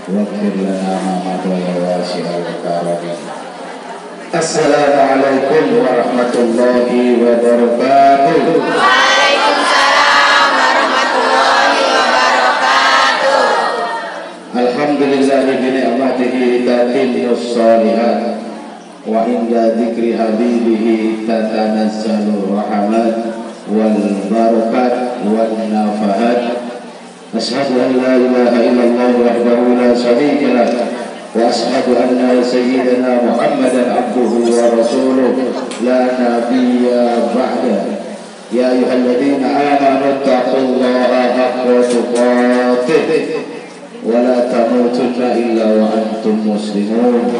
واغفر لنا ما مضى يا واسع الكرم. السلام عليكم ورحمة الله وبركاته. Waalaikumsalam warahmatullahi wabarakatuh. Alhamdulillah bi ni'matihi tatimmus shalihat wa inda dzikri habibihi tatanazzalu rahmat wal barakat wan nafahat. Asyhadu an la ilaha illallah wahdahu la syarika lah wa asyhadu anna sayyidana Muhammadan abduhu wa rasuluh la nabiyya ba'da. Ya ayyuhalladzina amanu taqullaha haqqa tuqatih wa la tamutunna illa wa antum muslimun.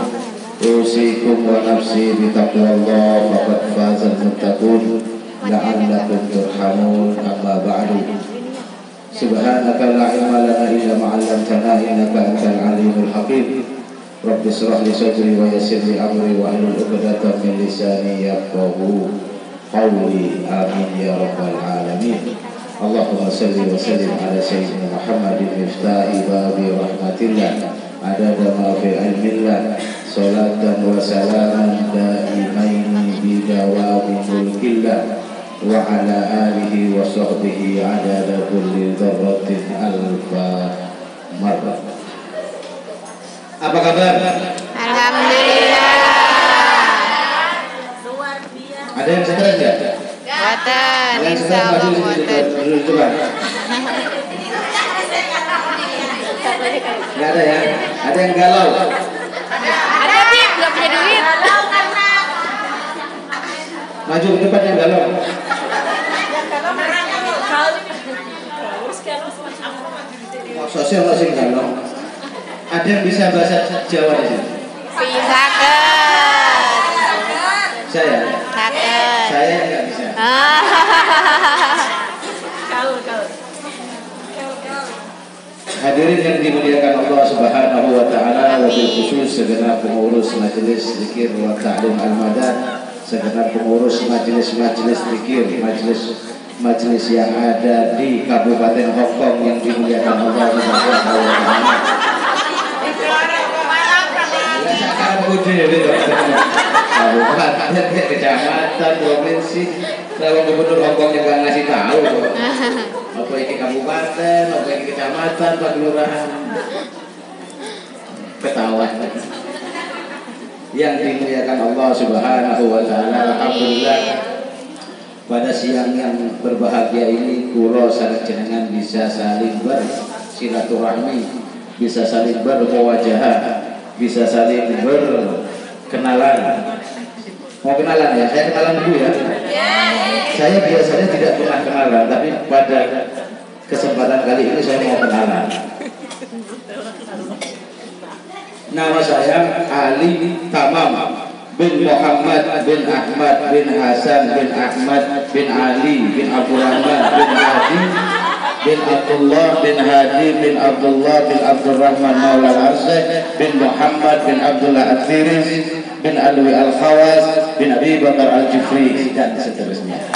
Usikum wa nafsi bi taqwallah faqad fazal muttaqun la'allakum turhamun. Amma ba'du. Subhanaka la ilma lana illa ma 'allamtana innaka antal alimul hakim. Rabbi shrah li sadri wa yassir li amri wa hlul 'uqdatam min lisani yafqahu qawli. Amin ya rabbal alamin. Allahumma salli wa sallim ala sayyidina Muhammadin miftahi babi rahmatillah adada ma fi ilmillah salatan wa salaman daimaini bi dawami mulkillah wa ala alihi wa sahbihi adada kulli dzarratin alfa marrah. Apa kabar? Alhamdulillah. Ada yang stres enggak? Boten, Yang insya stres Allah maju boten. dulu coba. Enggak ada ya? Ada yang galau? Ada Bib, nggak punya duit. Maju ke depan yang galau. Sosial masih galau. Ada yang bisa bahasa Jawa di sini? Bisa kan? Saya? Saken. Saya nggak bisa. Hadirin yang dimuliakan Allah Subhanahu wa taala, wabil khusus segenap pengurus majelis zikir wa ta'lim al-madad, segenap pengurus majelis-majelis zikir, majelis yang ada di Kabupaten Hongkong yang dimuliakan Allah Subhanahu wa taala. Kabupaten, kecamatan, provinsi, kalau gubernur Hongkong juga ngasih tahu apa ini kabupaten, apa ini kecamatan, apa kelurahan. Ketawa. Yang dimuliakan Allah Subhanahu wa taala, alhamdulillah pada siang yang berbahagia ini kula sareng jenengan bisa saling bersilaturahmi, bisa saling bermuwajahah, bisa saling berkenalan. Mau kenalan ya? Saya kenalan dulu ya. Saya biasanya tidak pernah kenalan, tapi pada kesempatan kali ini saya mau kenalan. Nama saya Ali Tamam bin Muhammad bin Ahmad bin Hasan bin Ahmad bin Ali bin Abdurrahman bin Hadi bin Abdullah bin Hadi bin Abdullah bin Abdurrahman Maula Arsy bin Muhammad bin Abdullah Al-Firis bin Alwi Al-Khawas bin Abi Bakar Al-Jufri dan seterusnya.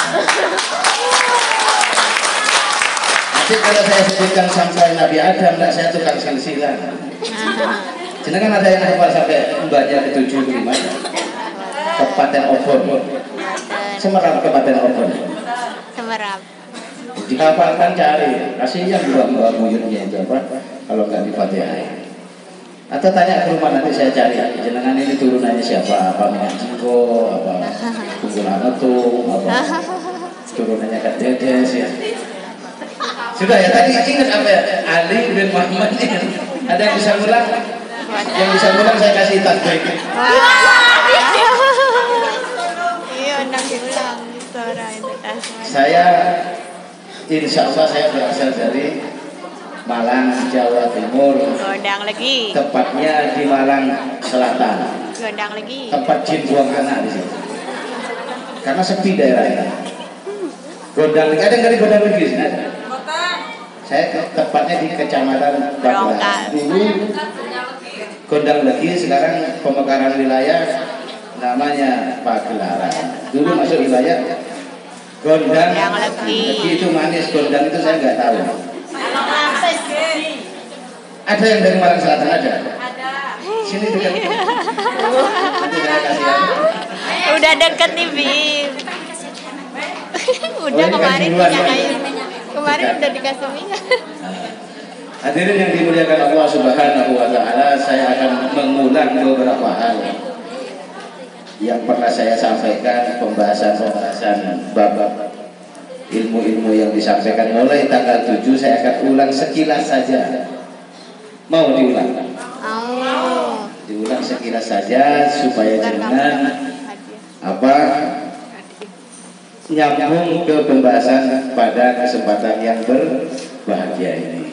Nanti kalau saya sebutkan sampai Nabi Adam, tidak saya tukang silsilah. Jenengan ada yang hafal sampai mbaknya ketujuh lima? Kabupaten Obon, Semerap Kabupaten Obon. Semerap. Dihafalkan cari, kasihan mbak buyutnya itu apa? Kalau nggak di-Fatihah. Atau tanya ke rumah nanti saya cari. Jenengan ini turunannya siapa? Apa minyak jengko? Apa kumpulan itu? Apa turunannya Kak Dedes ya? Sudah ya, tadi ingat apa ya? Ali bin Muhammad ini. Ada yang bisa ngulang? Yang bisa ngulang saya kasih tasbih. Iya, undang ulang suara itu tasbih. Saya insya Allah saya berasal dari Malang, Jawa Timur. Gondang lagi. Tepatnya di Malang Selatan. Gondang lagi. Tempat jin buang anak di sini. Karena sepi daerahnya. Gondang lagi, ada nggak di Gondang lagi sini? Ada. Saya tepatnya di Kecamatan Bagla. Dulu Gondang lagi, sekarang pemekaran wilayah namanya Pagelaran. Dulu masuk wilayah Gondang lagi itu manis, Gondang itu saya nggak tahu. Ada yang dari Malang Selatan ada? Ada. Sini dekat. Nanti saya kasih ya. Udah deket nih, Bim. Udah ini kemarin kan duluan, minyak ya? kayu. Kemarin udah dikasih minyak. Hadirin yang dimuliakan Allah Subhanahu wa taala, saya akan mengulang beberapa hal yang pernah saya sampaikan, pembahasan bab ilmu-ilmu yang disampaikan mulai tanggal 7. Saya akan ulang sekilas saja. Mau diulang? Diulang sekilas saja supaya jangan nyambung ke pembahasan pada kesempatan yang berbahagia ini.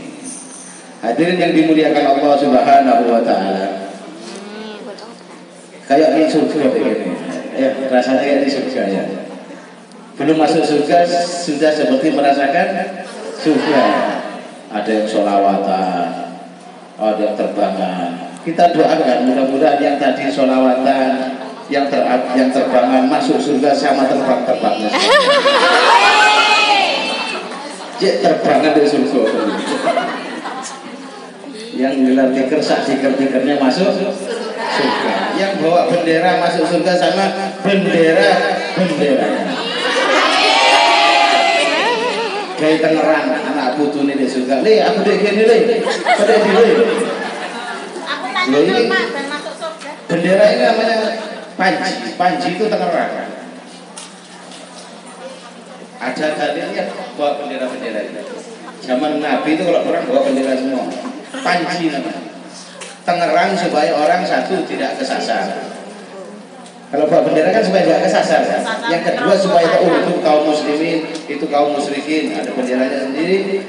Hadirin yang dimuliakan Allah Subhanahu wa taala. Kayak di surga begini. Rasanya kayak di surga ya. Belum masuk surga sudah seperti merasakan surga. Ada yang sholawatan, ada yang terbangan. Kita doakan mudah-mudahan yang tadi sholawatan, yang terbangan masuk surga sama terbang-terbangnya. Cek terbangan di surga. Yang gelar tikar sak tikar-tikarnya masuk surga. Yang bawa bendera masuk surga sama bendera. Kayak Tangerang anak putu ini di surga. Le, aku dek gini le. Pada di le. Aku tanya nama dan masuk surga. Bendera ini namanya Panji. Panji itu Tangerang. Ada kalian yang bawa bendera-bendera itu. Zaman Nabi itu kalau perang bawa bendera semua. Panji namanya. Tangerang supaya orang satu tidak kesasar. Kalau bawa bendera kan supaya tidak kesasar. Yang kedua supaya itu kaum muslimin, itu kaum musyrikin, ada benderanya sendiri.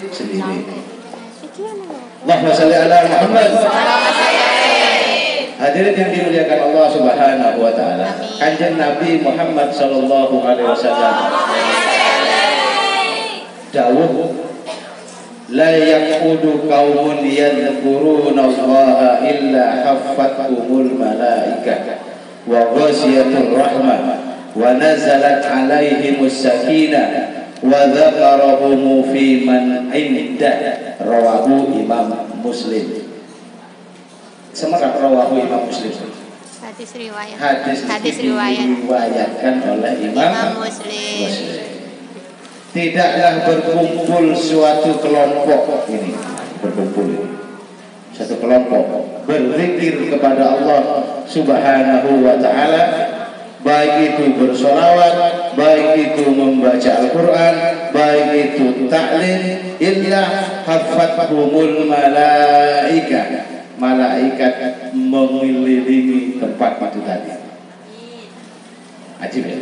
Allahumma shalli ala Muhammad. Hadirin yang dimuliakan Allah Subhanahu wa taala. Kanjeng Nabi Muhammad sallallahu alaihi wasallam dawuh, la yaqudu qaumun yadhkuruna Allah illa haffathumul malaikah wa ghasiyatur rahmah wa nazalat alaihimus sakinah wa dzakarahum fi man indah. Rawahu Imam Muslim. Semerap rawahu Imam Muslim. Hadis riwayat. Hadis diriwayatkan oleh Imam Muslim. Tidaklah berkumpul suatu kelompok ini, satu kelompok berzikir kepada Allah Subhanahu wa taala, baik itu bersolawat, baik itu membaca Al-Quran, baik itu ta'lim, illa haffathumul malaikah. Malaikat mengelilingi tempat itu tadi. Ajib ya?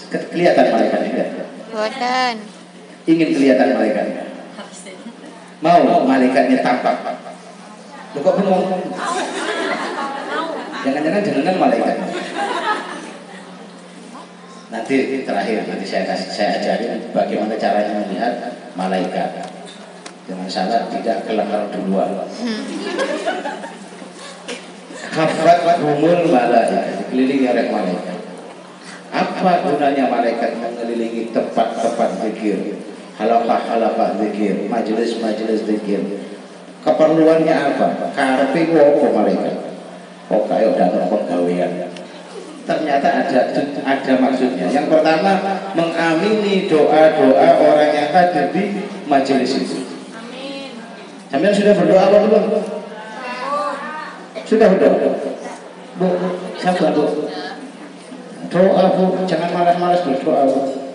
Kelihatan malaikat tidak? Boten. Ingin kelihatan malaikat? Mau malaikatnya tampak? Lu kok bengong? Jangan-jangan jenengan malaikat. Nanti terakhir saya ajarin bagaimana caranya melihat malaikat. Jangan salah, tidak kelengar duluan. Haffathumul malaikat, dikelilingi oleh malaikat. Apa gunanya malaikat mengelilingi tempat-tempat zikir, halaqah-halaqah zikir, majelis-majelis zikir? Keperluannya apa? Karepe apa malaikat? Kok kayak danau penggawean? Ternyata ada maksudnya. Yang pertama, mengamini doa-doa orang yang hadir di majelis itu. Sampai sudah berdoa apa belum? Sudah berdoa. Bu, sabar bu. Doa bu, jangan malas-malas berdoa bu.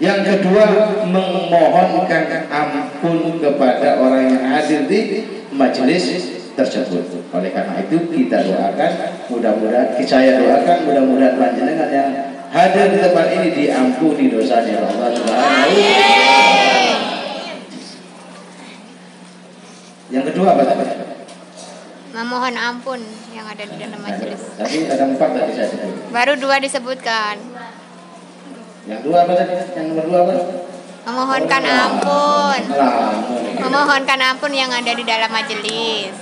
Yang kedua, memohonkan ampun kepada orang yang hadir di majelis tersebut. Oleh karena itu kita doakan, mudah-mudahan saya doakan mudah-mudahan panjenengan yang hadir di tempat ini diampuni dosanya Allah Subhanahu. Yang kedua apa tadi? Memohon ampun yang ada di dalam majelis. Tadi ada 4 tadi saya sebut. Baru 2 disebutkan. Yang 2 apa tadi? Yang nomor 2 apa? Memohonkan ampun. Memohonkan ampun yang ada di dalam majelis.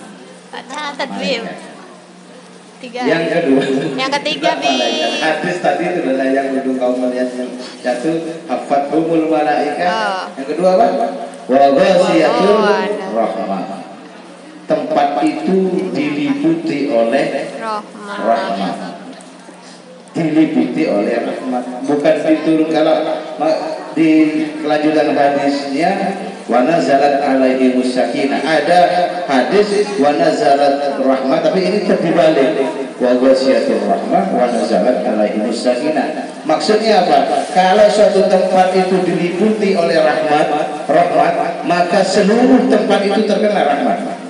Catat, Bim. 3. Yang kedua. Yang ketiga, Bim. Hadis tadi itu adalah yang duduk kaum melihat jatuh haffathumul malaikah. Yang kedua apa? Wa ghasiyatul rahmat. Tempat itu diliputi oleh rahmat. Diliputi oleh rahmat. Bukan diturun kalau di kelanjutan hadisnya wa nazalat alaihi musakinah. Ada hadis wa nazalat rahmat, tapi ini terbalik. Wa ghasyiatur rahmah wa nazalat alaihi musakinah. Maksudnya apa? Kalau suatu tempat itu diliputi oleh rahmat, maka seluruh tempat itu terkena rahmat.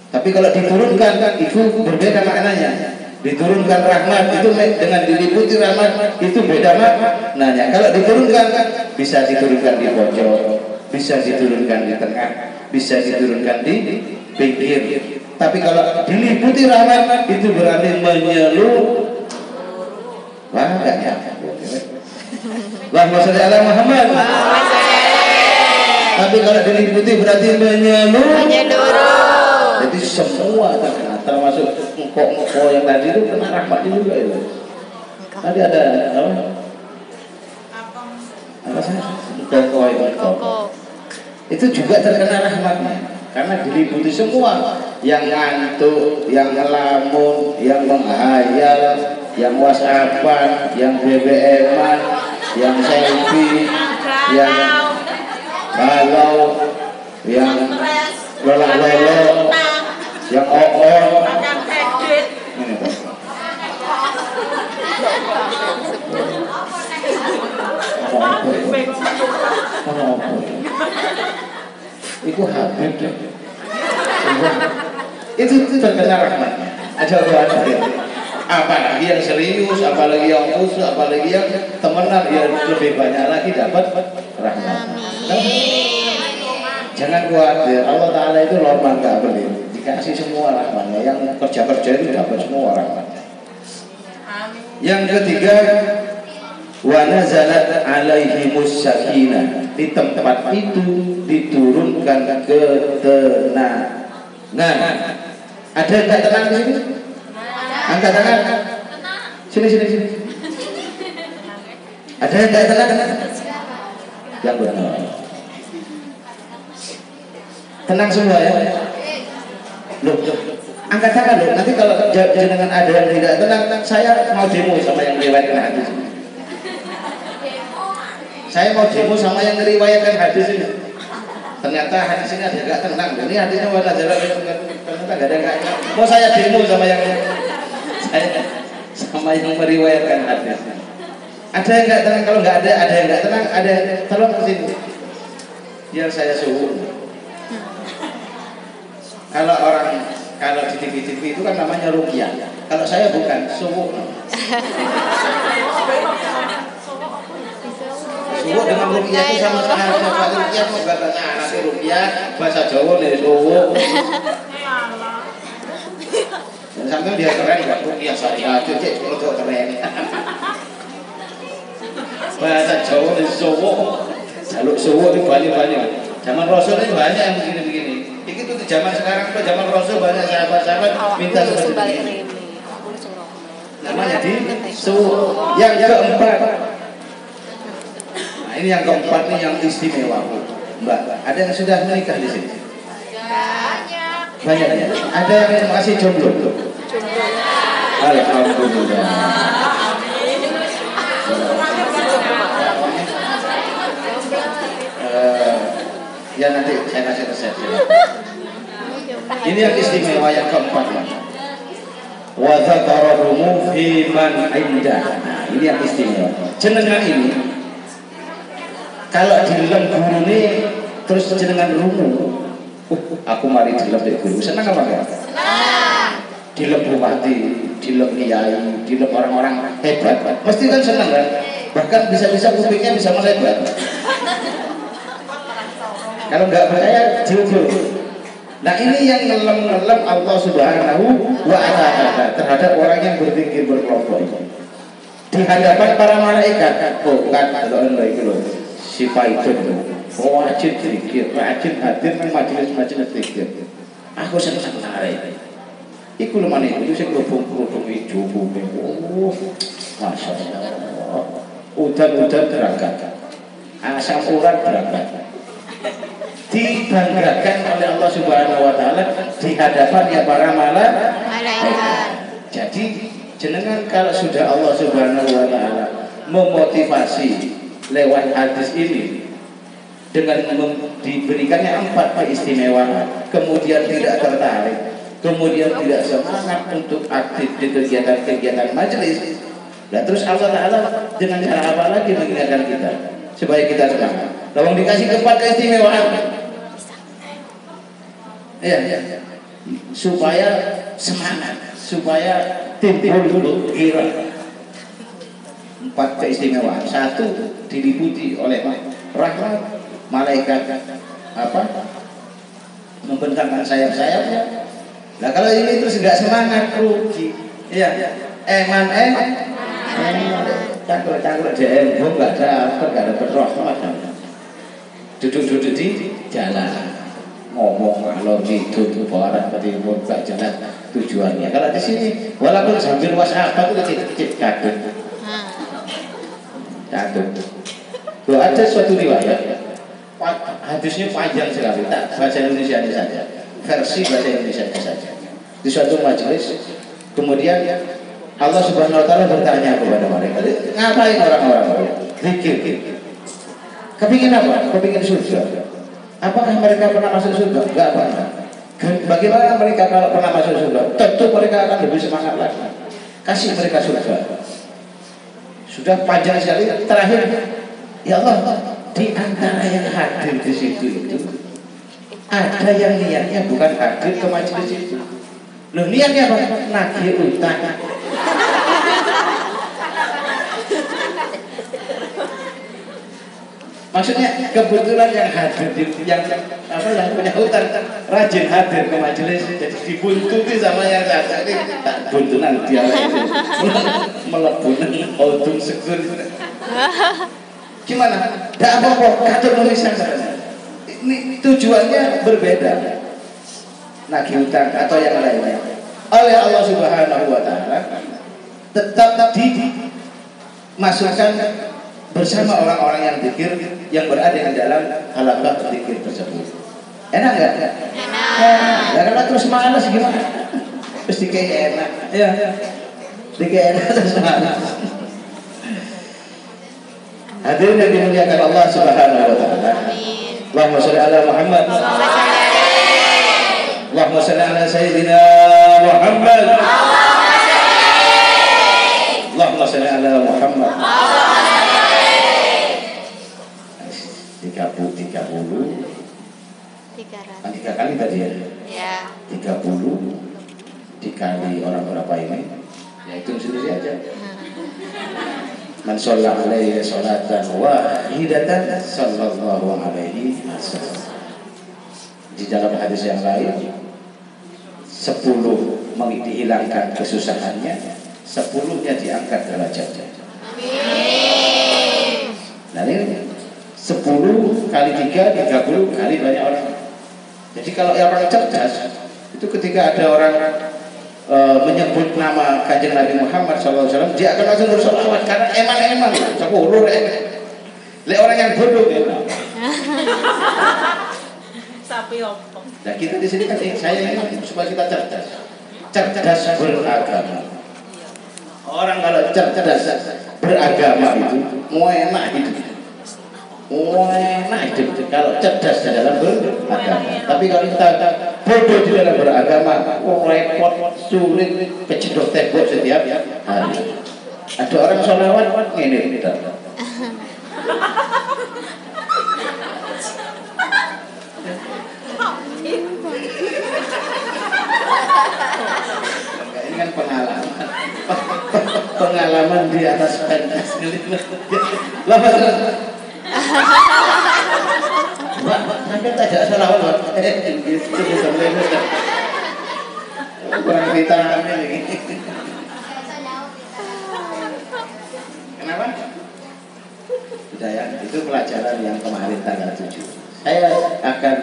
Tapi kalau diturunkan itu berbeda maknanya. Diturunkan rahmat itu dengan diliputi rahmat itu beda maknanya. Kalau diturunkan bisa diturunkan di pojok, bisa diturunkan di tengah, bisa diturunkan di pinggir. Tapi kalau diliputi rahmat itu berarti menyeluruh. Wah, enggak nyambung. Allahumma sholli ala Muhammad. Tapi kalau diliputi berarti menyeluruh. Jadi semua terkena, termasuk engkau yang tadi itu kena rahmat juga itu. Tadi ada apa sih? Engkau. Itu juga terkena rahmatnya. Karena diliputi semua, yang ngantuk, yang ngelamun, yang menghayal, yang whatsappan, yang BBM-an, yang selfie, yang galau, yang lolong-lolong, yang on. Itu Habib ya. Itu terkena rahmatnya. Ada buat dia. Apalagi yang serius, apalagi yang khusus, apalagi yang temenan, ya lebih banyak lagi dapat rahmat. Jangan khawatir, Allah Ta'ala itu normal gak beli. Dikasih semua rahmatnya. Yang kerja-kerja itu dapat semua rahmatnya. Yang ketiga, wa nazalat alaihimus sakinah. Di tempat itu diturunkan ketenangan. Ada yang gak tenang di sini? Angkat tangan. Sini. Ada yang gak tenang? Yang benar. Tenang semua ya. Loh, angkat tangan loh. Nanti kalau jenengan ada yang tidak tenang, saya mau demo sama yang meriwayatkan hadis. Saya mau demo sama yang meriwayatkan hadis ini. Ternyata hadis ini ada yang gak tenang. Ini hadisnya warna jalan ternyata gak ada yang gak tenang. Mau saya demo sama yang meriwayatkan hadis. Ada yang gak tenang. Kalau gak ada yang gak tenang, ada yang tolong kesini. Biar saya suruh. Kalau di TV itu kan namanya ruqyah. Kalau saya bukan subuh. Subuh dengan ruqyah itu sama saja. Ruqyah kok bahasa Arab ruqyah, bahasa Jawa nih subuh. Sampai dia keren enggak ruqyah saya cek untuk keren. Bahasa Jawa nih subuh. Jaluk subuh itu banyak. Zaman Rasul ini banyak yang begini-begini. Itu di zaman sekarang tuh zaman Rasul banyak sahabat-sahabat minta seperti ini. Namanya di yang keempat. Nah, ini yang keempat nih yang istimewa, Mbak. Ada yang sudah menikah di sini? Banyak. Ada yang masih jomblo? Alhamdulillah. Ya nanti saya kasih resep. Ini yang istimewa yang keempat. Wa dzakarahumu fi man indah. Nah, ini yang istimewa. Jenengan ini kalau dilem guru ini terus jenengan rungu. Aku mari dilem dek guru. Senang apa enggak? Senang. Dilem bupati, dilem kiai, dilem orang-orang hebat. Pasti kan senang kan? Bahkan bisa-bisa kupingnya bisa melebar. Kalau nggak percaya, jujur. Nah ini yang ngelem-ngelem Allah Subhanahu wa Ta'ala terhadap orang yang berpikir berkelompok di hadapan para malaikat. Oh kan, kalau itu loh, si Faidun, wajib zikir, wajib hadir nang majelis-majelis zikir. Aku senang sekali. Iku lho maneh iki sing kerubung-kerubung ijo bumi. Oh, masyaallah. Udan-udan berangkat. Asam urat berangkat. dibanggakan oleh Allah Subhanahu wa taala di hadapannya para malaikat. Jadi jenengan kalau sudah Allah Subhanahu wa taala memotivasi lewat hadis ini dengan diberikannya 4 keistimewaan, kemudian tidak tertarik, kemudian tidak semangat untuk aktif di kegiatan-kegiatan majelis. Nah, terus Allah Ta'ala dengan cara apa lagi mengingatkan kita supaya kita semangat? Tolong dikasih 4 keistimewaan. Ya, supaya semangat, supaya timbul gairah. 4 keistimewaan. 1, diliputi oleh rahmat, malaikat membentangkan sayap-sayapnya. Nah, kalau ini terus nggak semangat, rugi. Iya, cangkruk DM nggak dapat rahmat. Duduk-duduk di jalan, ngomong kalau itu barat ke timur nggak jelas tujuannya. Kalau di sini, walaupun sambil WhatsApp itu kecil kadut. Loh, ada suatu riwayat, hadisnya panjang sekali, tak bahasa Indonesia ini saja, versi bahasa Indonesia saja. Di suatu majelis, kemudian Allah Subhanahu Wa Taala bertanya kepada mereka, ngapain orang-orang? Zikir. Kepingin apa? Kepingin surga. Apakah mereka pernah masuk surga? Enggak pernah. Bagaimana mereka kalau pernah masuk surga? Tentu mereka akan lebih semangat lagi. Kasih mereka surga. Sudah panjang sekali. Terakhir, ya Allah, di antara yang hadir di situ itu ada yang niatnya bukan hadir ke majelis itu. Loh, niatnya apa? Nagih utang. Maksudnya kebetulan yang hadir yang punya utang rajin hadir ke majelis, jadi dibuntuti sama yang tadi tak buntunan dia melebunan untung segur. Gimana? Tidak apa-apa, katur memisahkan. Ini tujuannya berbeda. Nagih utang atau yang lainnya. Oleh Allah Subhanahu Wa Taala tetap dimasukkan bersama orang-orang yang zikir yang berada di dalam halaqah zikir tersebut. Enak nggak? Enak. Nah, kalau terus malas gimana? Terus dikei enak. Ya. Dikei enak terus malas. Hadirin yang dimuliakan Allah Subhanahu Wa Taala. Allahumma shalli ala Muhammad. Allahumma shalli ala Sayyidina Muhammad. Allahumma shalli ala Muhammad. 30 kan 3 kali tadi ya? 30 dikali orang berapa ini? Ya hitung sendiri aja. Man shalla alaihi sholatan wahidatan sallallahu alaihi wasallam. Di dalam hadis yang lain 10 dihilangkan kesusahannya, 10-nya diangkat derajatnya. Amin. Nah, ini 10 kali 3, 30 kali banyak orang. Jadi kalau orang cerdas itu ketika ada orang menyebut nama Kanjeng Nabi Muhammad SAW, dia akan langsung bersolawat karena eman 10 Lek orang yang bodoh ya. Sapi ompong. Nah, kita di sini kan saya ingin supaya kita cerdas beragama. Orang kalau cerdas beragama itu mau enak hidup. Enak hidup kalau cerdas di dalam beragama. Tapi kalau kita bodoh di dalam beragama, repot, sulit, kejedot tembok setiap hari. Ada orang sholawat ini kita. Ini kan pengalaman di atas pentas. Hampir tidak salah Allah. Kurang vitamin ini. Kenapa? Sudah ya, itu pelajaran yang kemarin tanggal 7. Saya akan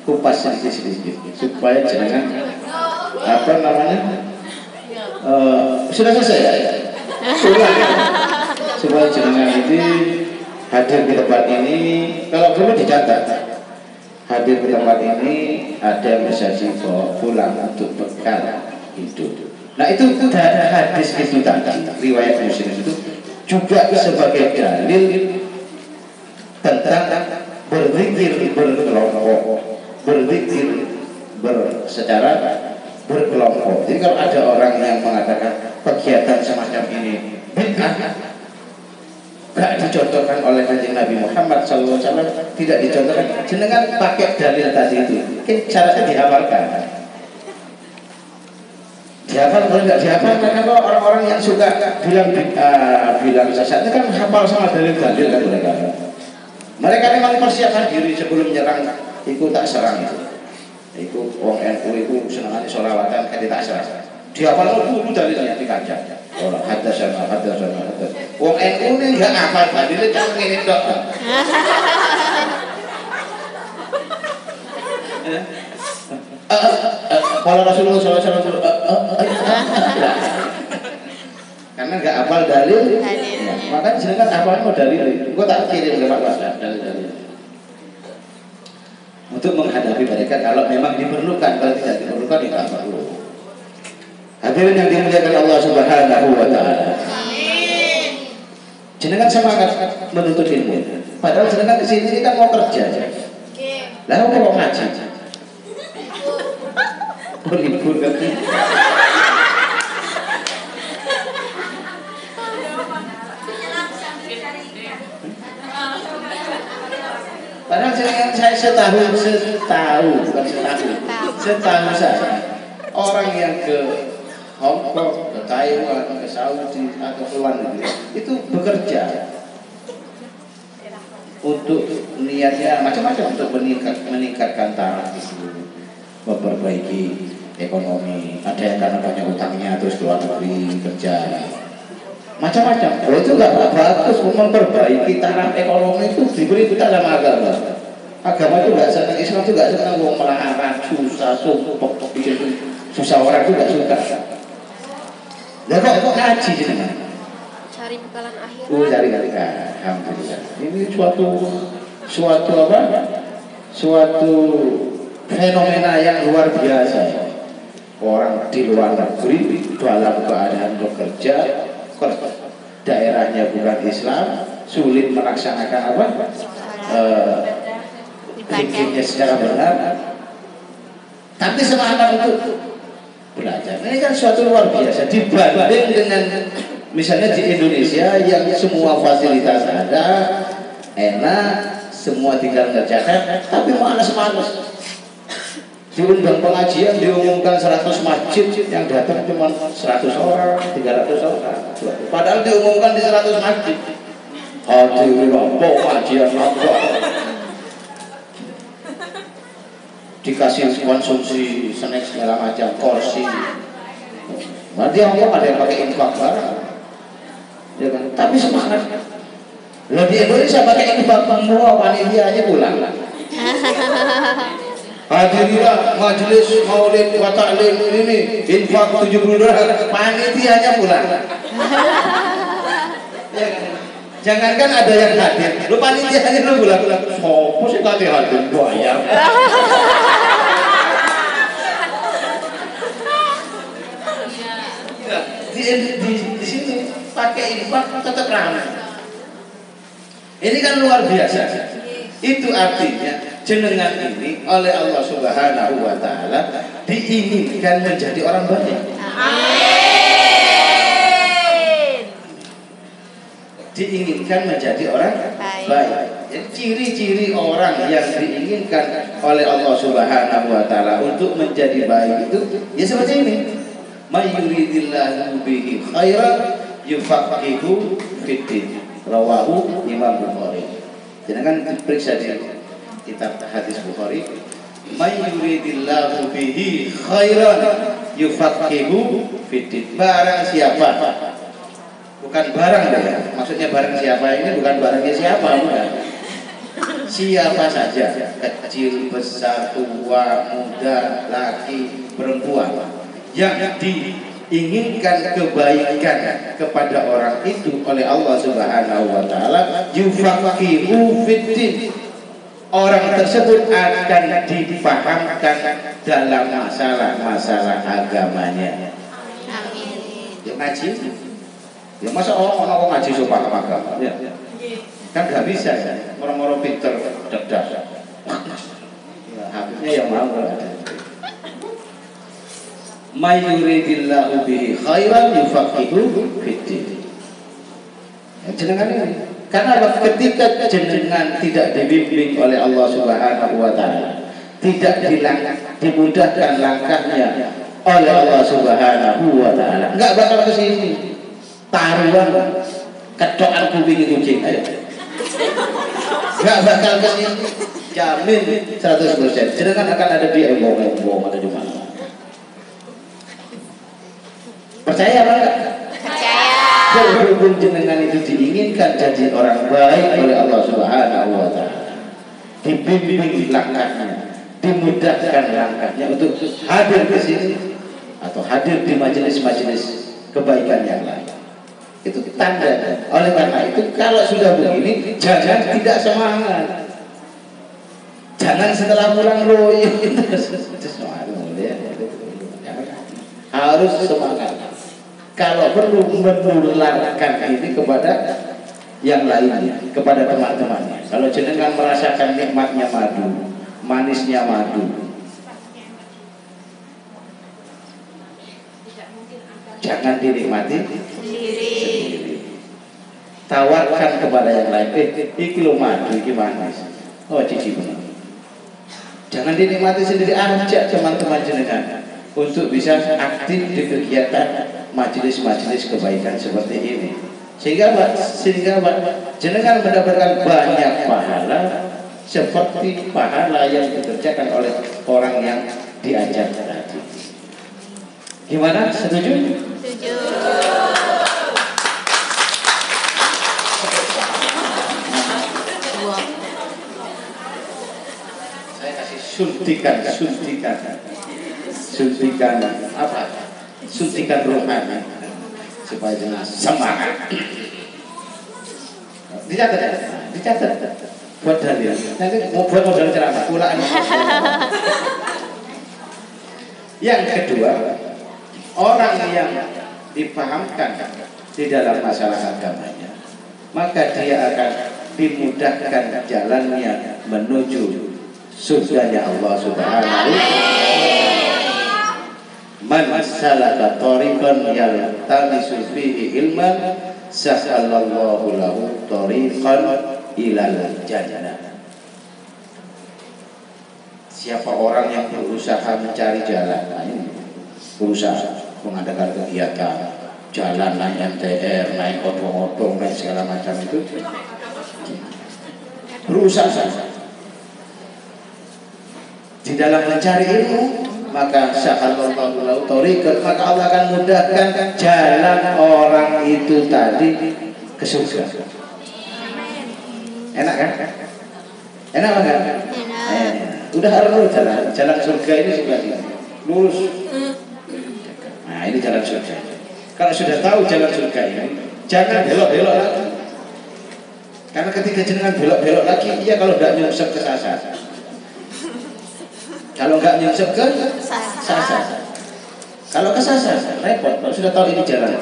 kupas sedikit supaya jangan sudah selesai ya? Supaya jenengan ini hadir di tempat ini, kalau perlu dicatat hadir ke tempat ini ada yang bisa dibawa pulang untuk bekal hidup. Nah itu dari hadis itu tadi, riwayat Muslim itu juga sebagai dalil tentang berzikir berkelompok, berzikir secara berkelompok. Jadi kalau ada orang yang mengatakan kegiatan semacam ini bid'ah, gak dicontohkan oleh Kanjeng Nabi Muhammad SAW, tidak dicontohkan, jenengan pakai dalil tadi itu, mungkin caranya dihafalkan. Dihafal kalau nggak dihafal, karena kalau orang-orang yang suka bilang sesat itu kan hafal sama dalil-dalil kan mereka. Mereka memang persiapkan diri sebelum nyerang, itu tak serang itu. Itu wong NU itu senangannya sholawatan kan tak serang. Dihafal itu dalilnya dikaca. Orang hadasana. Wong NU ini nggak hafal dalilnya cuma ini dok. Kalau Rasulullah SAW karena nggak hafal dalil, maka jenengan hafal mau dalil. Gua tak kirim ke Pak Wasda dalil-dalil untuk menghadapi mereka kalau memang diperlukan. Kalau tidak diperlukan ya tak perlu. Hadirin yang dimuliakan Allah Subhanahu wa Ta'ala. Jenengan semangat menuntut ilmu. Padahal jenengan kesini ini kan mau kerja. Lalu mau ngaji. Libur kan? Padahal saya setahu saya orang yang ke Hong Kong, ke Taiwan, ke Saudi atau ke luar negeri itu bekerja untuk niatnya macam-macam untuk meningkatkan taraf itu, memperbaiki ekonomi. Ada yang karena banyak utangnya terus keluar negeri kerja, macam-macam. Kalau itu nggak bagus, memperbaiki taraf ekonomi itu diberi kita sama agama. Agama itu nggak senang, Islam itu nggak senang wong melarat, susah, sumpah, susah orang itu nggak suka. Lah kok ngaji jenengan? Cari bekalan akhirat. Cari. Alhamdulillah. Ini suatu apa? Suatu fenomena yang luar biasa. Orang di luar negeri dalam keadaan bekerja, daerahnya bukan Islam, sulit melaksanakan apa? Zikirnya secara benar, tapi semangat untuk belajar. Ini kan suatu luar biasa dibanding dengan misalnya di Indonesia yang semua fasilitas ada, enak, semua tinggal kerjakan, tapi malas-malas. Diundang pengajian diumumkan 100 masjid, yang datang cuma 100 orang, 300 orang. Padahal diumumkan di 100 masjid. Hadirin apa kajian apa? Dikasih konsumsi snack segala macam, kursi. Nanti Allah ada yang pakai infak barang. Ya kan? Tapi semangat. Lah di Indonesia pakai infak semua, panitianya pulang. Hadirilah majelis maulid wa ta'lim ini infak 70 dolar, panitianya pulang. Ya kan? Jangankan ada yang hadir, lu panitianya lu pulang. Sopo sih tadi hadir bayar. Di sini pakai infak tetap ramai. Ini kan luar biasa. Itu artinya jenengan ini oleh Allah Subhanahu wa Ta'ala diinginkan menjadi orang baik. Amin. Diinginkan menjadi orang baik. Jadi ciri-ciri orang yang diinginkan oleh Allah Subhanahu wa Ta'ala untuk menjadi baik itu ya seperti ini. May yuridillahu bihi khairan yufaqihu fiddin. Rawahu Imam Bukhari. Jangan periksa di kitab hadis Bukhari. May yuridillahu bihi khairan yufaqihu fiddin. Barang siapa, bukan barang ya. Maksudnya barang siapa ini bukan barangnya siapa, bukan. Siapa saja, kecil, besar, tua, muda, laki, perempuan, yang diinginkan kebaikan kepada orang itu oleh Allah Subhanahu wa Ta'ala, yufaqihu fiddin, orang tersebut akan dipahamkan dalam masalah-masalah agamanya. Amin. Ya ngaji. Ya masa orang ngaji supaya paham agama. Ya. Kan nggak bisa ya. Orang-orang pinter cerdas. Ya, habisnya yang mau ada. May yuridillahu bihi khairan yufaqihu fiddin. Ya, jenengan ini. Karena ketika jenengan tidak dibimbing oleh Allah Subhanahu wa taala, tidak dimudahkan langkahnya oleh Allah Subhanahu wa taala, enggak bakal ke sini. Taruhan kecokan kuping kucing ayo. Enggak bakal ke sini. Jamin 100%. Jenengan akan ada di embong ada di mana. Percaya apa enggak? Berhubung jenengan itu diinginkan jadi orang baik oleh Allah Subhanahu wa taala, dibimbing langkahnya, dimudahkan langkahnya untuk hadir ke sini atau hadir di majelis-majelis kebaikan yang lain. Itu tanda. Oleh karena itu kalau sudah begini jangan tidak semangat. Jangan setelah pulang loyo itu semangat. Harus semangat. Kalau perlu menularkan ini kepada yang lainnya, kepada teman-temannya. Kalau jenengan merasakan nikmatnya madu, manisnya madu, jangan dinikmati sendiri. Tawarkan kepada yang lain. Iki lo madu, iki manis. Oh cici benar. Jangan dinikmati sendiri, ajak teman-teman jenengan untuk bisa aktif di kegiatan majelis-majelis kebaikan seperti ini, sehingga jenengan mendapatkan banyak pahala seperti pahala yang dikerjakan oleh orang yang diajak tadi. Gimana? Setuju? Setuju. Saya kasih suntikan apa? Suntikan rohani supaya jelas semangat. Dicatat buat dalil. Nanti mau buat modal ceramah ulangan. Yang kedua, orang yang dipahamkan di dalam masalah agamanya, maka dia akan dimudahkan jalannya menuju surganya Allah Subhanahu wa taala. Man salaka tariqan yaltamisu fihi ilman sahhalallahu lahu tariqan ilal jannah. Siapa orang yang berusaha mencari jalan, berusaha mengadakan kegiatan jalan, naik MTR, naik odong-odong, naik segala macam itu, berusaha di dalam mencari ilmu, maka syahallallahu lahu tariqan, maka Allah akan mudahkan jalan orang itu tadi ke surga. Enak kan? Enak apa enggak? Enak. Udah harus jalan surga ini sudah lurus. Nah, ini jalan surga. Kalau sudah tahu jalan surga ini, jangan belok-belok lagi. Karena ketika jenengan belok-belok lagi, iya kalau enggak nyungsep kesasar. Kalau enggak nyungsep ke sasar. Kalau kesasar, repot. Kalau sudah tahu ini jalan,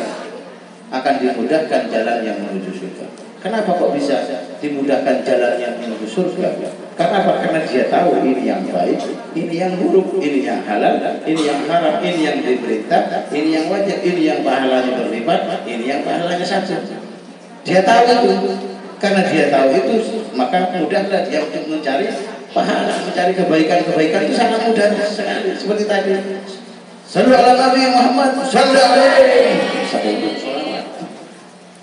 akan dimudahkan jalan yang menuju surga. Kenapa kok bisa dimudahkan jalan yang menuju surga? Karena apa? Karena dia tahu ini yang baik, ini yang buruk, ini yang halal, ini yang haram, ini yang diperintah, ini yang wajib, ini yang pahalanya berlipat, ini yang pahalanya satu. Dia tahu itu. Karena dia tahu itu, maka mudahlah dia untuk mencari pahala, mencari kebaikan-kebaikan itu sangat mudah sekali. Seperti tadi. Sallallahu ala Nabi Muhammad sallallahu alaihi wasallam.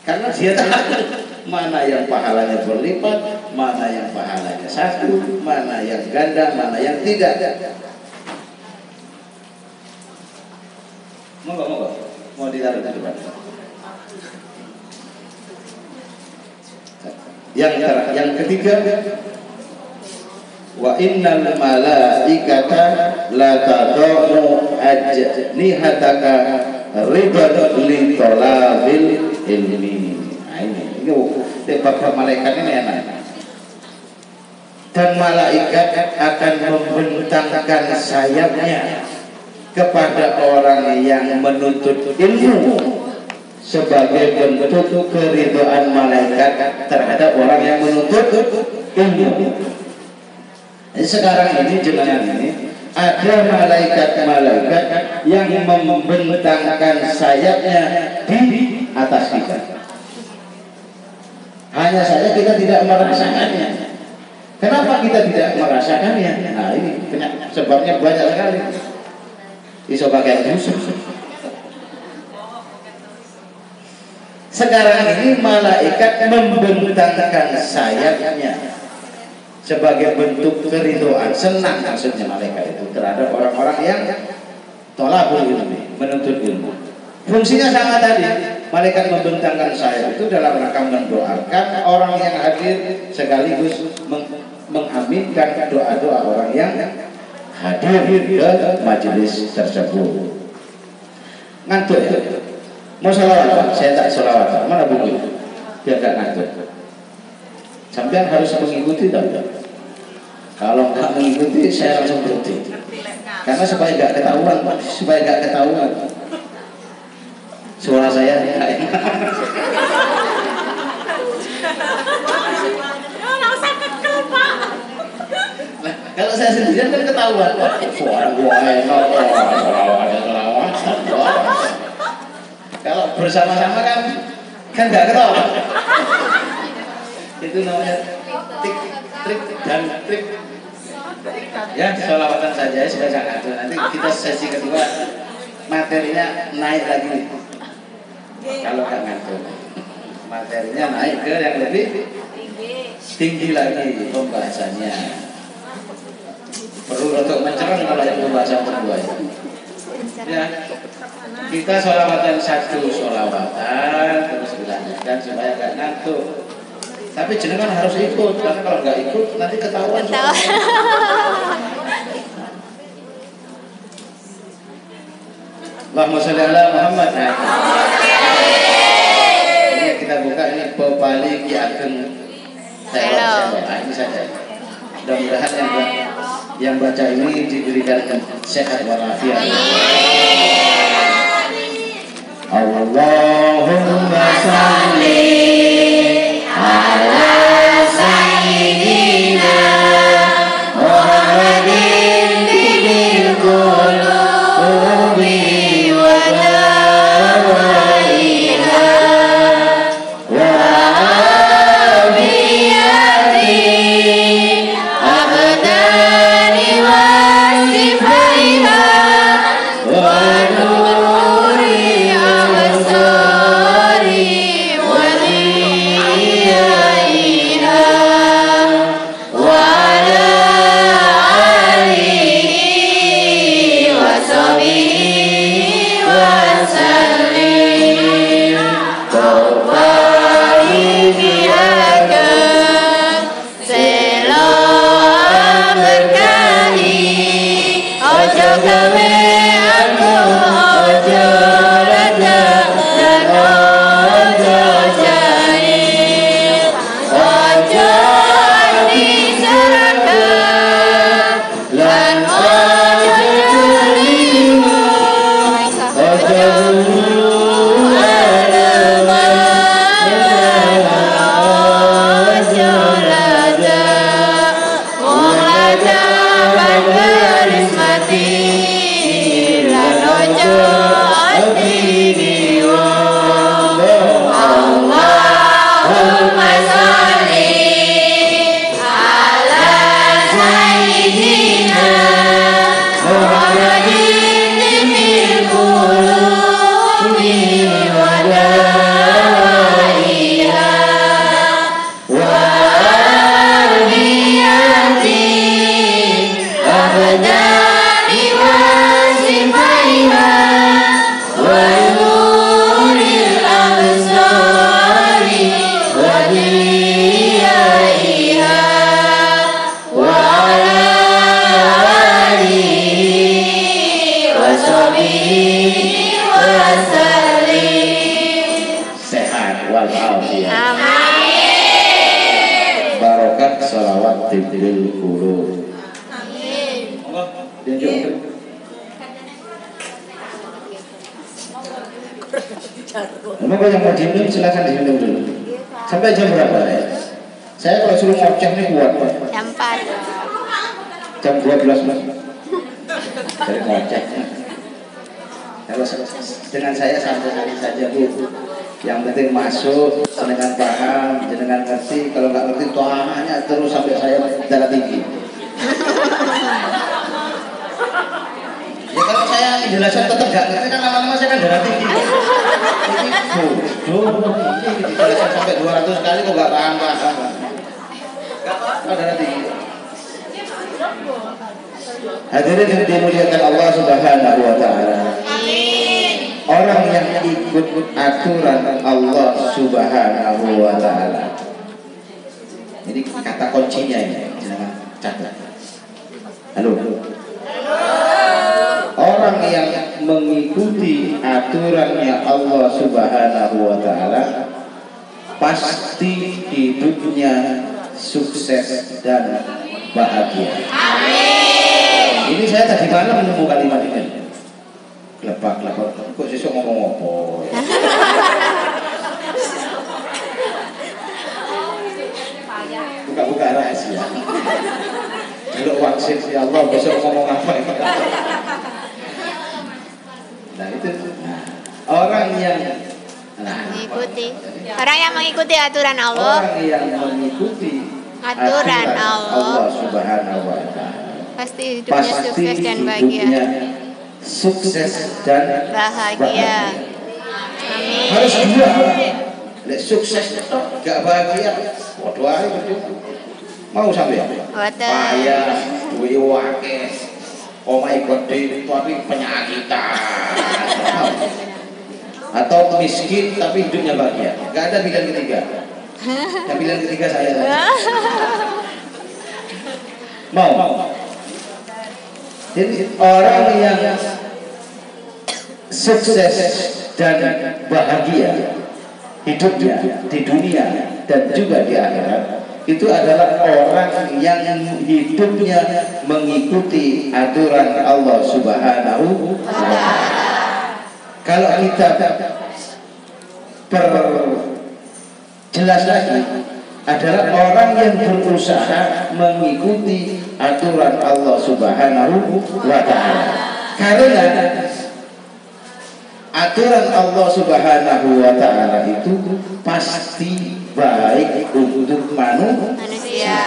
Karena dia tahu mana yang pahalanya berlipat, mana yang pahalanya satu, mana yang ganda, mana yang tidak. Monggo, mau ditaruh di depan. Yang ketiga, wa innal malaikata la tad'u ajnihataka ridan li talabil ilmi. Ini bab malaikat ini enak. dan malaikat akan membentangkan sayapnya kepada orang yang menuntut ilmu sebagai bentuk keridhaan malaikat terhadap orang yang menuntut ilmu. Jadi sekarang ini jenengan ini ada malaikat-malaikat yang membentangkan sayapnya di atas kita. Hanya saja kita tidak merasakannya. Kenapa kita tidak merasakannya? Nah ini sebabnya banyak sekali. Iso pakai busuk. Sekarang ini malaikat membentangkan sayapnya sebagai bentuk keridhaan, senang maksudnya malaikat itu terhadap orang-orang yang tolabul ilmi, menuntut ilmu. Fungsinya sama tadi, malaikat membentangkan sayap itu dalam rangka mendoakan orang yang hadir sekaligus mengaminkan doa-doa orang yang hadir ke majelis tersebut. Ngantuk ya? Mau sholawat? Saya tak sholawat. Mana buku? Biar gak ngantuk. Sampai harus mengikuti tak? Kalau nggak mengikuti, saya langsung berhenti. Karena supaya nggak ketahuan, suara saya nggak enak. Nah, kalau saya sendirian kan ketahuan. Suara gua enak. Kalau bersama-sama kan nggak ketahuan. Itu namanya trik dan trik. Ya, sholawatan saja supaya nggak ngantuk. Nanti kita sesi kedua materinya naik lagi. Kalau nggak ngantuk, materinya naik ke yang lebih tinggi lagi pembahasannya. Perlu untuk mencerang kalau yang pembahasan kedua itu. Ya, kita sholawatan satu sholawatan terus dilanjutkan supaya nggak ngantuk. Tapi jenengan harus ikut, karena kalau nggak ikut nanti ketahuan. Allahumma sholli ala Muhammad. Ini kita buka ini Pepali Ki Ageng Selok. Nah, ini saja. Mudah-mudahan yang baca ini diberikan sehat walafiat. Allahumma sholli ala sayyidina Muhammadin bil qulubi wa dawaiha wa abiyati abdani wa sifaiha wa nuri absari wa Sehat walafiat. Amin. Barokah sholawat wa tibbil qulub. Amin. Kalau yang mau diminum silakan diminum dulu. Sampai jam berapa ya? Saya kalau suruh ngoceh nih kuat. Jam 4. Jam 12 mas. Jadi ngoceh. Kalau dengan saya santai saja Bu. Yang penting masuk, dengan paham, dengan ngerti. Kalau nggak ngerti toahnya terus sampai saya darah tinggi. Ya kalau saya penjelasan tetap nggak ngerti kan lama-lama saya kan darah tinggi. Ini dijelaskan sampai 200 kali kok nggak paham. Nggak darah tinggi. Hadirin yang dimuliakan Allah Subhanahu wa taala. Orang yang ikut aturan Allah Subhanahu wa taala. Ini kata kuncinya ini, jangan catat. Halo. Orang yang mengikuti aturannya Allah Subhanahu wa taala pasti hidupnya sukses dan bahagia. Amin. Ini saya tadi malam menemu kalimat ini. Lepak, kok sesuk ngomong apa? Buka-buka rahasia. Kalau wangsit ya Allah besok ngomong apa? Nah itu orang yang mengikuti. Orang yang mengikuti aturan Allah. Orang yang mengikuti aturan Allah Subhanahu wa taala. Pasti hidupnya sukses dan bahagia. Sukses dan bahagia. Amin. Harus dua. Lek sukses itu gak bahagia. Waduh ae mau sampai payah, duwe akeh. Omahe gede tapi penyakitan. Atau miskin tapi hidupnya bahagia. Gak ada pilihan ketiga. Yang pilihan ketiga saya. Mau. Jadi orang yang sukses dan bahagia hidupnya di dunia dan juga di akhirat itu adalah orang yang hidupnya mengikuti aturan Allah Subhanahu wa taala. Kalau kita perjelas lagi adalah orang yang berusaha mengikuti aturan Allah Subhanahu wa taala. Karena aturan Allah Subhanahu wa taala itu pasti baik untuk manusia.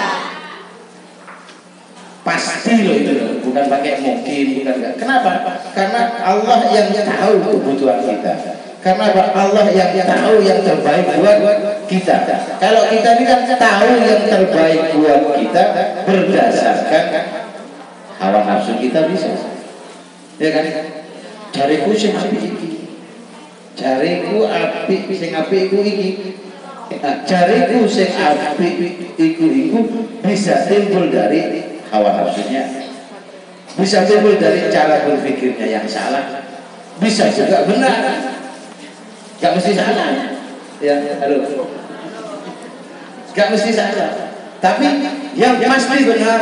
Pasti loh itu, bukan pakai mungkin, bukan enggak. Kenapa? Karena Allah yang tahu kebutuhan kita. Karena Allah yang tahu yang terbaik buat kita. Kalau kita ini kan tahu yang terbaik buat kita berdasarkan hawa nafsu kita bisa. Ya kan? Jariku sing apik iki. Jariku apik sing apik iku iki. Jariku sing apik iku bisa timbul dari hawa nafsunya. Bisa timbul dari cara berpikirnya yang salah. Bisa juga benar. Gak mesti salah, ya, halo. Gak mesti salah. Tapi yang pasti benar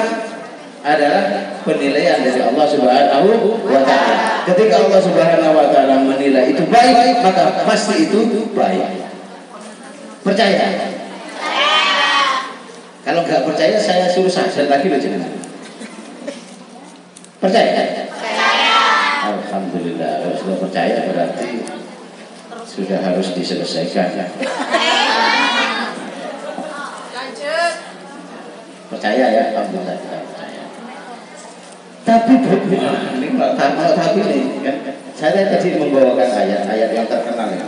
adalah penilaian dari Allah Subhanahu wa taala. Ketika Allah Subhanahu wa taala menilai itu baik, maka pasti itu baik. Percaya? Kalau nggak percaya, saya suruh saja lagi loh jenengan. Percaya? Alhamdulillah. Kalau sudah percaya berarti sudah harus diselesaikan. Lanjut. Percaya ya, alhamdulillah kita percaya. Tapi ini tapi ini kan saya tadi membawakan ayat-ayat yang terkenal ya.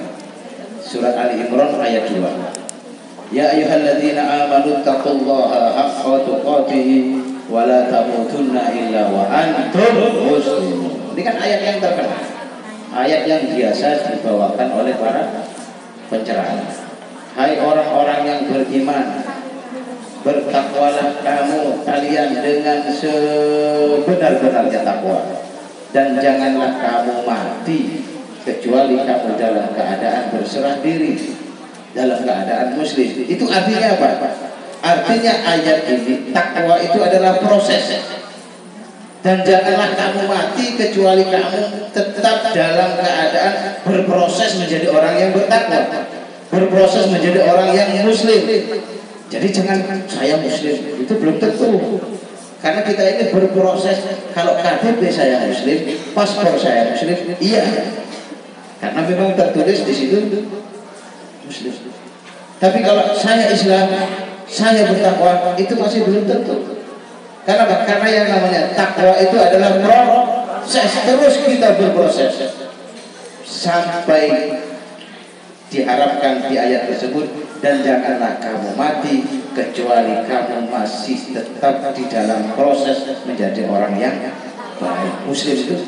Surat Ali Imran ayat 2. Ya ayyuhalladzina amanu taqullaha haqqa tuqatih wa la tamutunna illa wa antum muslimun. Ini kan ayat yang terkenal. Ayat yang biasa dibawakan oleh para penceramah. Hai orang-orang yang beriman, bertakwalah kalian dengan sebenar-benarnya takwa, dan janganlah kamu mati kecuali kamu dalam keadaan berserah diri, dalam keadaan muslim. Itu artinya apa? Artinya ayat ini takwa itu adalah proses. Dan janganlah kamu mati kecuali kamu tetap dalam keadaan berproses menjadi orang yang bertakwa, berproses menjadi orang yang muslim. Jadi jangan saya muslim, itu belum tentu. Karena kita ini berproses. Kalau KTP saya muslim, paspor saya muslim, iya. Karena memang tertulis di situ muslim. Tapi kalau saya Islam, saya bertakwa, itu masih belum tentu. Karena yang namanya takwa itu adalah proses, terus kita berproses sampai diharapkan di ayat tersebut, dan janganlah kamu mati kecuali kamu masih tetap di dalam proses menjadi orang yang baik. Muslim itu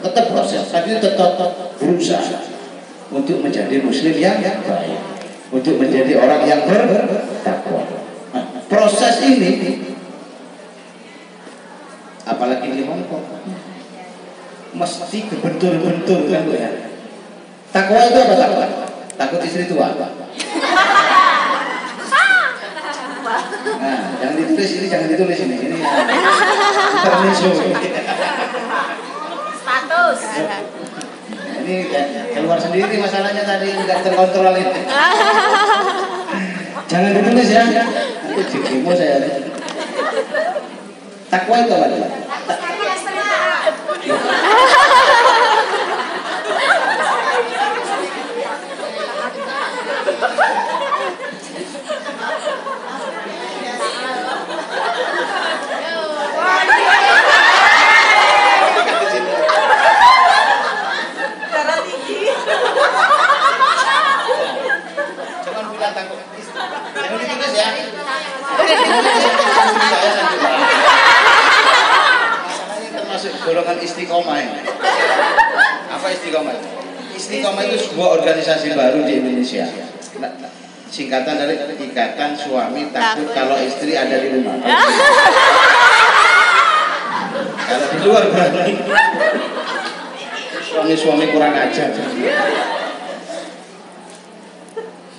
tetap proses, tapi tetap berusaha untuk menjadi muslim yang baik, untuk menjadi orang yang bertakwa. Nah, proses ini apalagi di Hongkong mesti kebentur-bentur kan ya. Takwa itu apa takwa? Takut istri tua. Nah, jangan ditulis ini, jangan ditulis ini. Ini intermezzo. Status. Ini keluar sendiri masalahnya tadi, nggak terkontrol ini. Jangan ditulis ya. Nanti dikimo saya. Takwa itu apa? Jangan bilang takut. Jangan ditulis ya. Termasuk golongan istiqomah. Apa istiqomah? Istiqomah itu sebuah organisasi baru di Indonesia. Singkatan dari Ikatan Suami Takut Kalau Istri Ada di Rumah. Kalau di luar berarti suami-suami kurang ajar.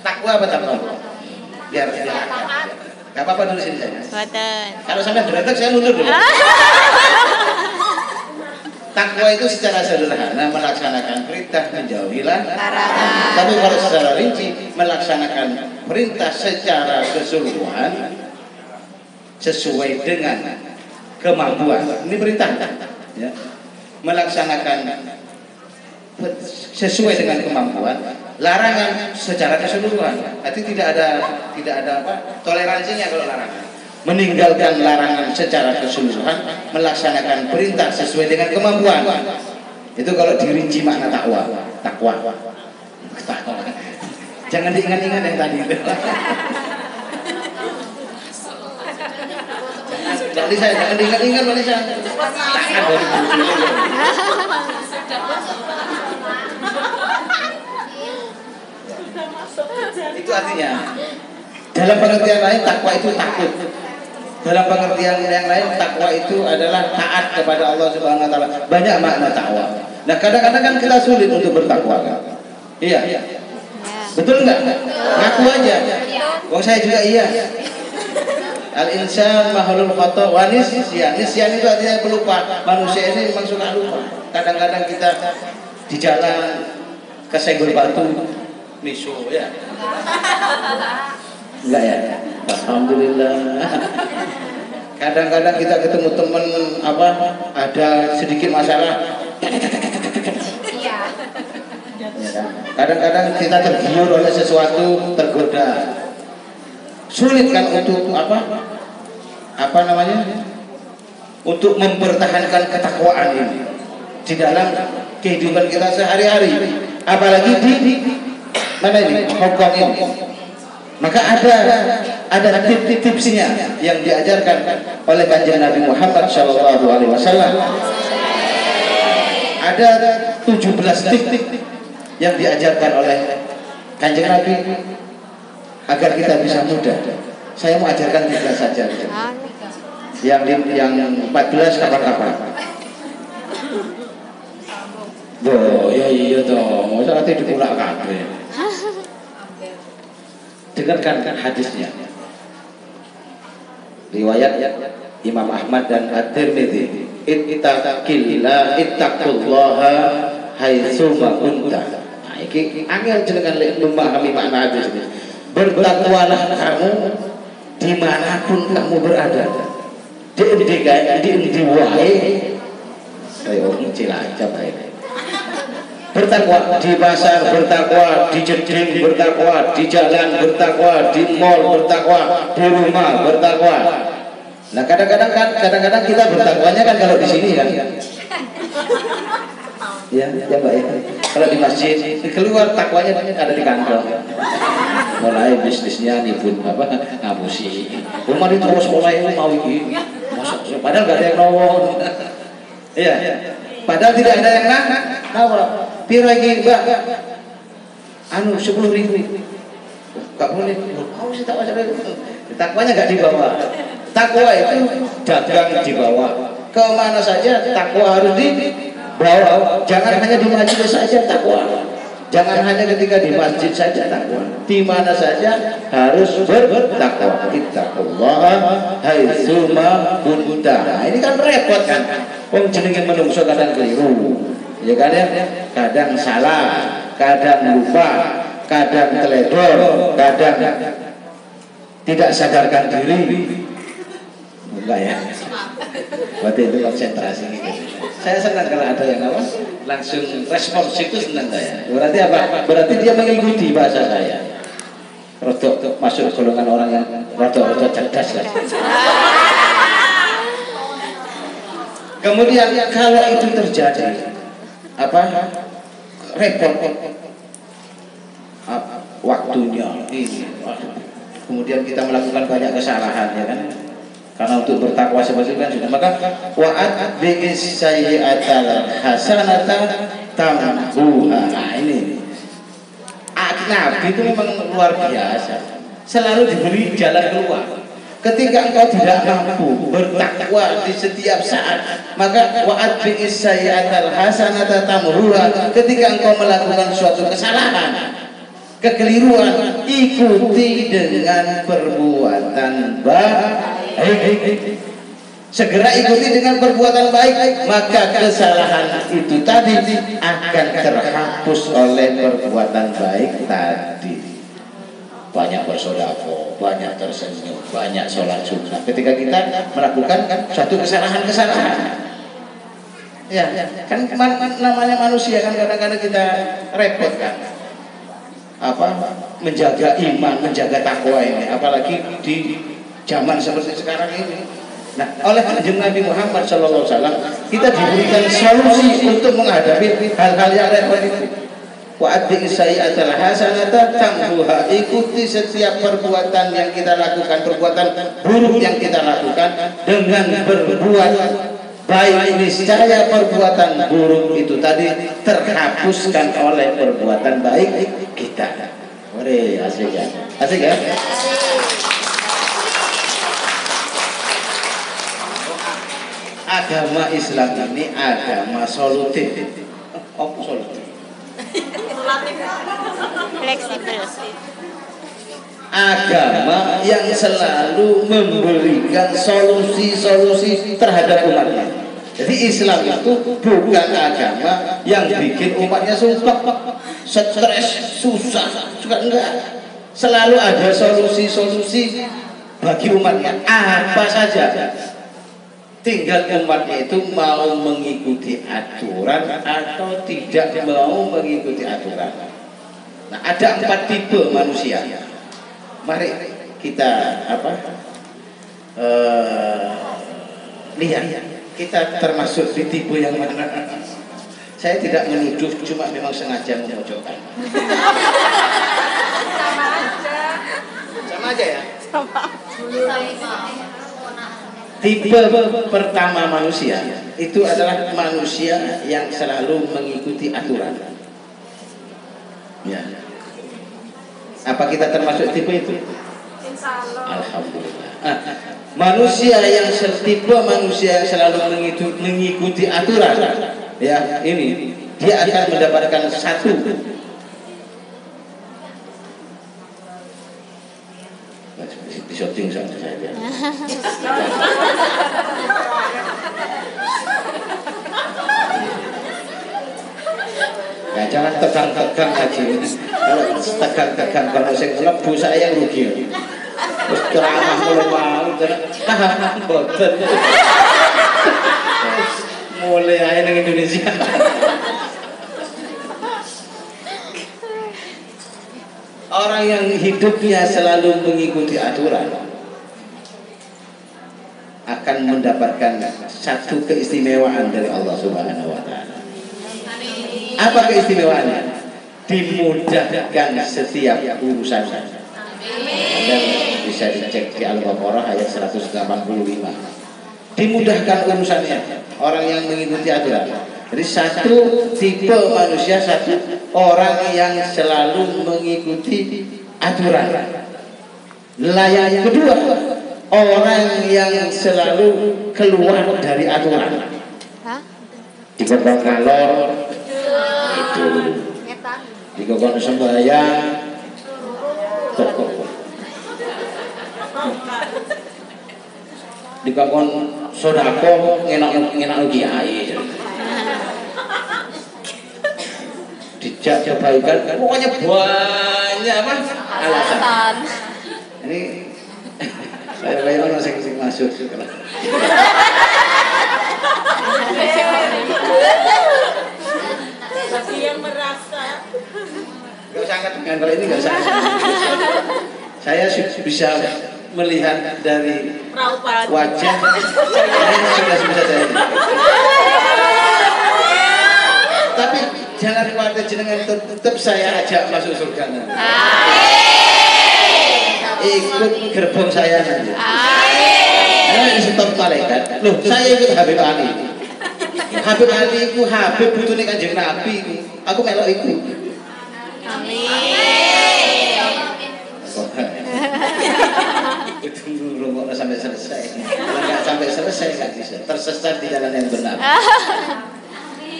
Takwa apa takwa? Biar gak apa-apa dulu sini saja. Kalau sampai berantak saya mundur dulu. Takwa itu secara sederhana melaksanakan perintah, menjauhi larangan. Tapi kalau secara rinci melaksanakan perintah secara keseluruhan sesuai dengan kemampuan. Ini perintah, ya. Melaksanakan sesuai dengan kemampuan. Larangan secara keseluruhan. Berarti tidak ada apa? Toleransinya kalau larangan. Meninggalkan larangan secara keseluruhan, melaksanakan perintah sesuai dengan kemampuan. Itu kalau dirinci makna takwa. Jangan diingat-ingat yang tadi. Jadi saya jangan diingat-ingat, Malaysia. Tangan dari itu artinya dalam pengertian lain takwa itu takut. Dalam pengertian yang lain takwa itu adalah taat kepada Allah Subhanahu wa taala. Banyak makna takwa. Nah, kadang-kadang kan kita sulit untuk bertakwa kan? Iya. Betul enggak? Ngaku aja. Wong saya juga iya. Al-insan mahlul khata wa nisyan. Nisyan itu artinya pelupa. Manusia ini memang suka lupa. Kadang-kadang kita di jalan kesenggol batu misu ya. Enggak ya? Alhamdulillah. Kadang-kadang kita ketemu teman ada sedikit masalah. Kadang-kadang kita tergiur oleh sesuatu, tergoda. Sulit kan untuk untuk mempertahankan ketakwaan ini di dalam kehidupan kita sehari-hari. Apalagi di mana ini? Hongkong ini. Maka ada tips-tipsnya yang diajarkan oleh Kanjeng Nabi Muhammad SAW. Ada 17 tips yang diajarkan oleh Kanjeng Nabi agar kita bisa mudah. Saya mau ajarkan 3 saja. Yang 14 kapan-kapan. Boh, ya iya toh. Mau nanti dikulak kabeh. Dengarkan hadisnya. Riwayat Imam Ahmad dan At-Tirmidzi. Ittaqullaha haitsu ma kunta. Nah, iki angel jenengan lek memahami makna hadis ini. Bertakwalah kamu dimanapun kamu berada. Di endi wae. Ayo Cilacap ae. Bertakwa di pasar, bertakwa di jeding, bertakwa di jalan, bertakwa di mall, bertakwa di rumah, bertakwa. Nah kadang-kadang kita bertakwanya kan kalau di sini kan, ya Mbak ya. Kalau di masjid, keluar takwanya ada di kantor. Mulai bisnisnya nipun ngapusi. Rumah itu sekolah itu mau ini, padahal nggak ada yang nolong. Iya, padahal tidak ada yang nawar. Pira lagi Mbak? 10.000. Gak boleh. Oh, sih tak wajar. Takwanya gak dibawa. Takwa itu dagang dibawa. Kemana saja takwa harus dibawa. Jangan hanya di majelis saja takwa. Jangan hanya ketika di masjid saja takwa. Di mana saja harus bertakwa. Ittaqullaha haitsu ma kunta. Nah, ini kan repot kan. Wong jenenge menungso kadang keliru. Ya kadang salah, kadang lupa, kadang teledor, kadang tidak sadarkan diri. Enggak ya? Berarti itu konsentrasi gitu. Saya senang kalau ada yang langsung respons itu senang saya. Berarti apa? Berarti dia mengikuti bahasa saya. Rodok masuk golongan orang yang rodok cerdas lah. Kemudian kalau itu terjadi repot waktunya ini, kemudian kita melakukan banyak kesalahan ya kan, karena untuk bertakwa seperti itu kan sudah, maka wa'at bi'is sayyi'atal hasanata tamhuha. Nah ini Nabi itu memang luar biasa, selalu diberi jalan keluar. Ketika engkau tidak mampu bertakwa di setiap saat, maka wa'at bi'is sayyi'atal hasanata tamhuha. Ketika engkau melakukan suatu kesalahan, kekeliruan, ikuti dengan perbuatan baik. Segera ikuti dengan perbuatan baik, maka kesalahan itu tadi akan terhapus oleh perbuatan baik tadi. Banyak bersedekah, banyak tersenyum, banyak sholat sunnah. Ketika kita melakukan suatu kesalahan-kesalahan, ya kan namanya manusia kan, kadang-kadang kita repot kan, menjaga iman, menjaga takwa ini, apalagi di zaman seperti sekarang ini. Nah, oleh kanjeng Nabi Muhammad SAW kita diberikan solusi untuk menghadapi hal-hal yang repot itu. Wa'addi sayyi'atal hasanata tamhuha. Ikuti setiap perbuatan yang kita lakukan, perbuatan buruk yang kita lakukan dengan berbuat baik. Niscaya perbuatan buruk itu tadi terhapuskan oleh perbuatan baik kita. Boleh, asik ya? Asik ya? Agama Islam ini agama solutif. Apa solutif? Fleksibel. Agama yang selalu memberikan solusi-solusi terhadap umatnya. Jadi Islam itu bukan agama yang bikin umatnya sumpah, stres, susah, juga enggak. Selalu ada solusi-solusi bagi umatnya, apa saja. Tinggal umatnya itu mau mengikuti aturan atau tidak mau mengikuti aturan. Nah, ada 4 tipe manusia. Mari kita lihat kita termasuk di tipe yang mana. Saya tidak menuduh, cuma memang sengaja memojokkan. Sama aja ya. Tipe pertama manusia itu adalah manusia yang selalu mengikuti aturan. Ya. Apa kita termasuk tipe itu? Alhamdulillah. Manusia yang tipe manusia yang selalu mengikuti aturan, ya ini dia akan mendapatkan satu. Di shooting saja. Ya jangan tegang-tegang aja. Kalau tegang-tegang kalau sing mlebu saya yang rugi. Terus ceramah mulai mau nah boten. Mulai aja di Indonesia. Orang yang hidupnya selalu mengikuti aturan akan mendapatkan satu keistimewaan dari Allah Subhanahu wa taala. Apa keistimewaannya? Dimudahkan setiap urusannya. Dan bisa dicek di Al-Baqarah ayat 185. Dimudahkan urusannya orang yang mengikuti aturan. Jadi satu tipe manusia, satu orang yang selalu mengikuti aturan. Yang kedua, orang yang selalu keluar dari aturan. Dikokon kalor itu, dikokon sembahyang toko, dikokon sodako ngenak kiai. Dijak kebaikan, pokoknya banyak apa alasan. Ini saya bayar orang sing masuk. Tapi yang merasa. Gak usah angkat tangan kalau ini gak usah. Saya bisa melihat dari wajah. Sudah saya. Tapi jangan khawatir jenengan tetap saya ajak masuk surga. Ikut gerbong saya nanti. Amin. Stop malaikat. Loh, saya ikut Habib Ali. Habib Ali itu Habib butuh Kanjeng Nabi. Aku melok iku. Amin. Itu rungokno sampai selesai. Kalau nggak sampai selesai nggak bisa. Tersesat di jalan yang benar.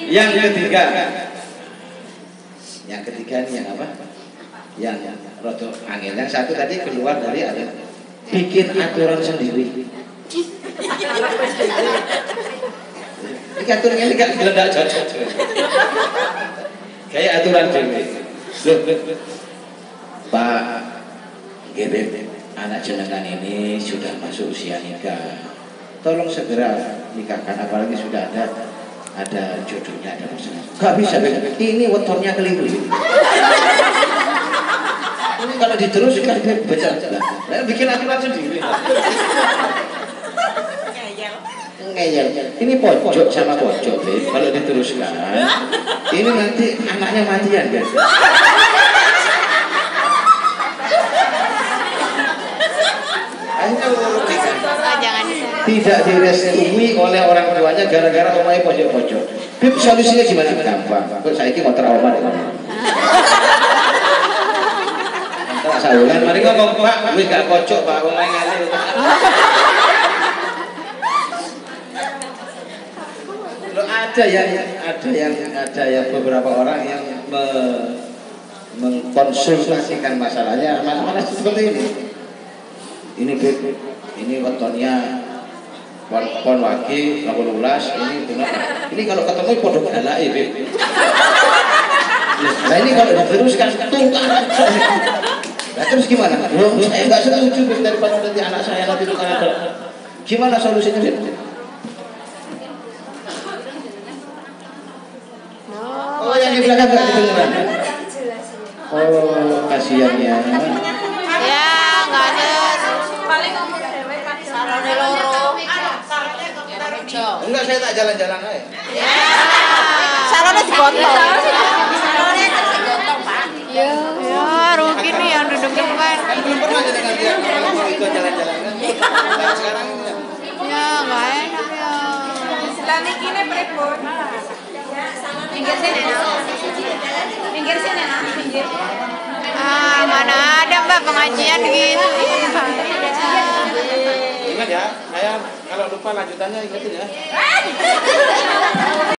Yang ketiga ini yang apa? Yang rodo angin. Yang satu tadi keluar dari ayat bikin aturan sendiri. Ini aturan ini kan geledak cocok. Kayak aturan sendiri. Loh, Pak Gebet, anak jenengan ini sudah masuk usia nikah. Tolong segera nikahkan, apalagi sudah ada jodohnya, ada pasangan. Gak bisa, ini wetonnya keliru. Ini kalau diteruskan baca bikin aturan sendiri. Ngeyel. Ini pojok sama pojok, kalau diteruskan, ini nanti anaknya matian, guys. Tidak direstui oleh orang tuanya gara-gara omahnya pojok-pojok. Bib, solusinya gimana? Gampang. Kok saya ini motor omah deh. Antara sahulan, mari ngomong Pak, wis gak pojok Pak, omahnya ngalih. Ada yang beberapa orang yang mengkonsultasikan masalahnya seperti ini. Ini wetonnya pon wagi 18 ini benar. Ini kalau ketemu podok galake, Beb. Nah ini kalau diteruskan tungkang. Nah terus gimana? Loh, saya enggak setuju Beb, daripada nanti anak saya nanti tukang ada. Gimana solusinya, Beb? Oh, yang di belakang enggak kedengeran. Oh, kasihan ya. Ya, enggak ada. Paling ngomong dewe Pak. Sarone loro. Enggak, saya tak jalan-jalan aja. Ya. Sarone digotong. Sarone digotong, Pak. Ya, rugi nih yang duduk depan. Belum pernah dengan dia kalau ikut jalan-jalan kan. Sekarang ini. Ya, enggak enak ya. Lah niki ne pripun? Pinggir sini, pinggir sini, pinggir. Mana ada Mbak pengajian gitu. Ingat ya, saya kalau lupa lanjutannya ingetin ya.